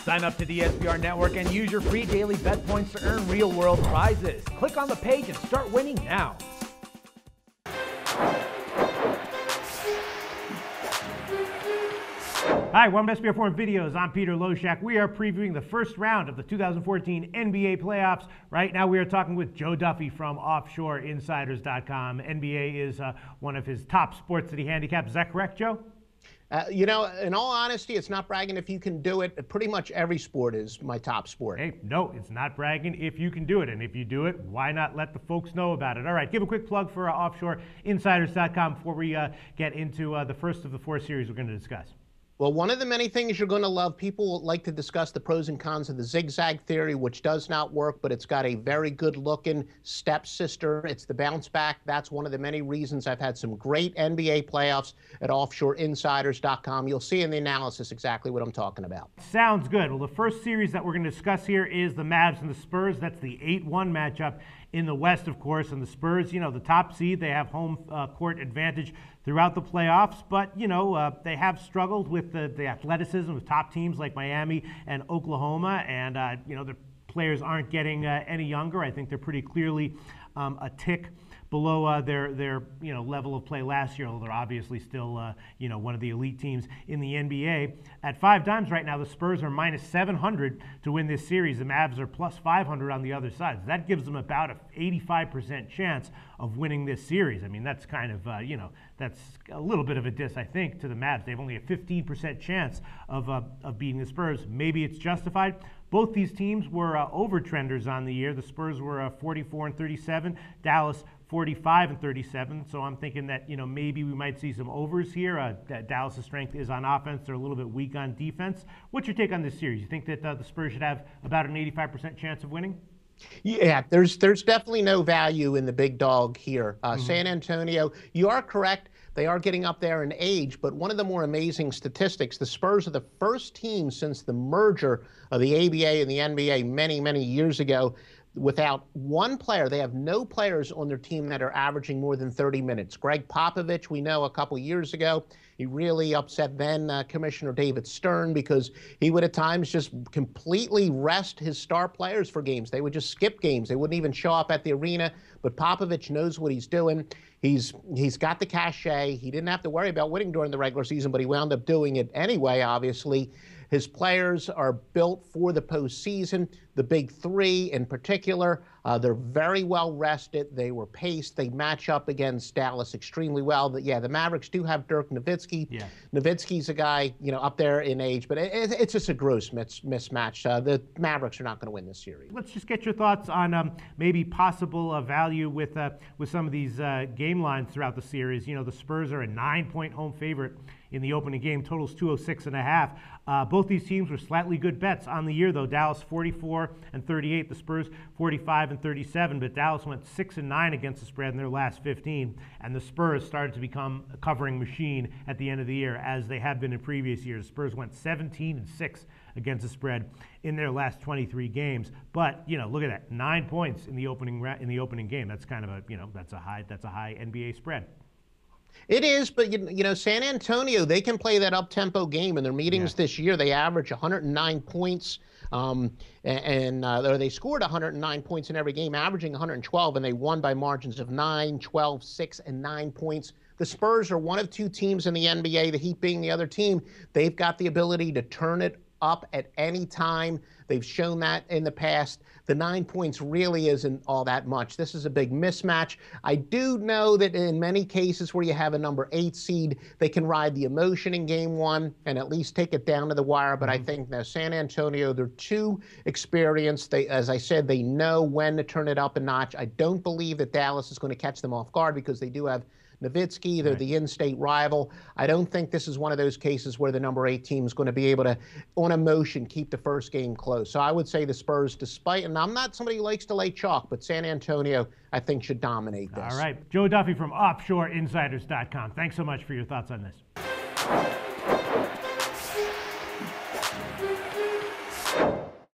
Sign up to the SBR Network and use your free daily bet points to earn real-world prizes. Click on the page and start winning now. Hi, welcome to SBR Forum Videos. I'm Peter Loshak. We are previewing the first round of the 2014 NBA playoffs. Right now we are talking with Joe Duffy from OffshoreInsiders.com. NBA is one of his top sports that he handicaps. Is that correct, Joe? In all honesty, it's not bragging if you can do it. Pretty much every sport is my top sport. Hey, no, it's not bragging if you can do it. And if you do it, why not let the folks know about it? All right, give a quick plug for OffshoreInsiders.com before we get into the first of the four series we're going to discuss. Well, one of the many things you're going to love, people like to discuss the pros and cons of the zigzag theory, which does not work, but it's got a very good-looking stepsister. It's the bounce back. That's one of the many reasons I've had some great NBA playoffs at OffshoreInsiders.com. You'll see in the analysis exactly what I'm talking about. Sounds good. Well, the first series that we're going to discuss here is the Mavs and the Spurs. That's the 8-1 matchup in the West, of course. And the Spurs, you know, the top seed, they have home court advantage throughout the playoffs, but they have struggled with the athleticism of top teams like Miami and Oklahoma, and the players aren't getting any younger. I think they're pretty clearly a tick below their level of play last year, although they're obviously still one of the elite teams in the NBA. At 5 dimes right now, the Spurs are minus 700 to win this series. The Mavs are plus 500 on the other side. So that gives them about an 85% chance of winning this series. I mean, that's kind of that's a little bit of a diss, I think, to the Mavs. They have only a 15% chance of beating the Spurs. Maybe it's justified. Both these teams were over-trenders on the year. The Spurs were 44-37, Dallas 45-37. So I'm thinking that maybe we might see some overs here. That Dallas' strength is on offense. They're a little bit weak on defense. What's your take on this series? You think that the Spurs should have about an 85% chance of winning? Yeah, there's definitely no value in the big dog here. San Antonio, you are correct. They are getting up there in age, but one of the more amazing statistics, the Spurs are the first team since the merger of the ABA and the NBA many, many years ago without one player. They have no players on their team that are averaging more than 30 minutes. Greg Popovich, we know a couple years ago, he really upset then Commissioner David Stern because he would at times just completely rest his star players for games. They would just skip games. They wouldn't even show up at the arena. But Popovich knows what he's doing. He's got the cachet. He didn't have to worry about winning during the regular season, but he wound up doing it anyway, obviously. His players are built for the postseason. The big three in particular, they're very well rested. They were paced. They match up against Dallas extremely well. But yeah, the Mavericks do have Dirk Nowitzki. Yeah. Nowitzki's a guy, up there in age, but it's just a gross mismatch. The Mavericks are not going to win this series. Let's just get your thoughts on maybe possible value with some of these game lines throughout the series. The Spurs are a 9-point home favorite in the opening game. Totals 206.5. Both these teams were slightly good bets on the year, though. Dallas 44-38, the Spurs 45-37. But Dallas went 6-9 against the spread in their last 15, and the Spurs started to become a covering machine at the end of the year, as they have been in previous years. The Spurs went 17-6 against the spread in their last 23 games. But look at that, 9 points in the opening game. That's kind of that's a high NBA spread. It is, but San Antonio, they can play that up-tempo game. In their meetings this year, they average 109 points, or they scored 109 points in every game, averaging 112, and they won by margins of 9, 12, 6, and 9 points. The Spurs are one of 2 teams in the NBA, the Heat being the other team. They've got the ability to turn it up at any time. They've shown that in the past. The 9 points really isn't all that much. This is a big mismatch. I do know that in many cases where you have a number 8 seed, they can ride the emotion in game 1 and at least take it down to the wire. But I think now San Antonio, they're too experienced. As I said, they know when to turn it up a notch. I don't believe that Dallas is going to catch them off guard because they do have Nowitzki, they're the in-state rival. I don't think this is one of those cases where the number 8 team is going to be able to, on emotion, keep the first game close. So I would say the Spurs, despite, and I'm not somebody who likes to lay chalk, but San Antonio, I think, should dominate this. All right. Joe Duffy from OffshoreInsiders.com. Thanks so much for your thoughts on this.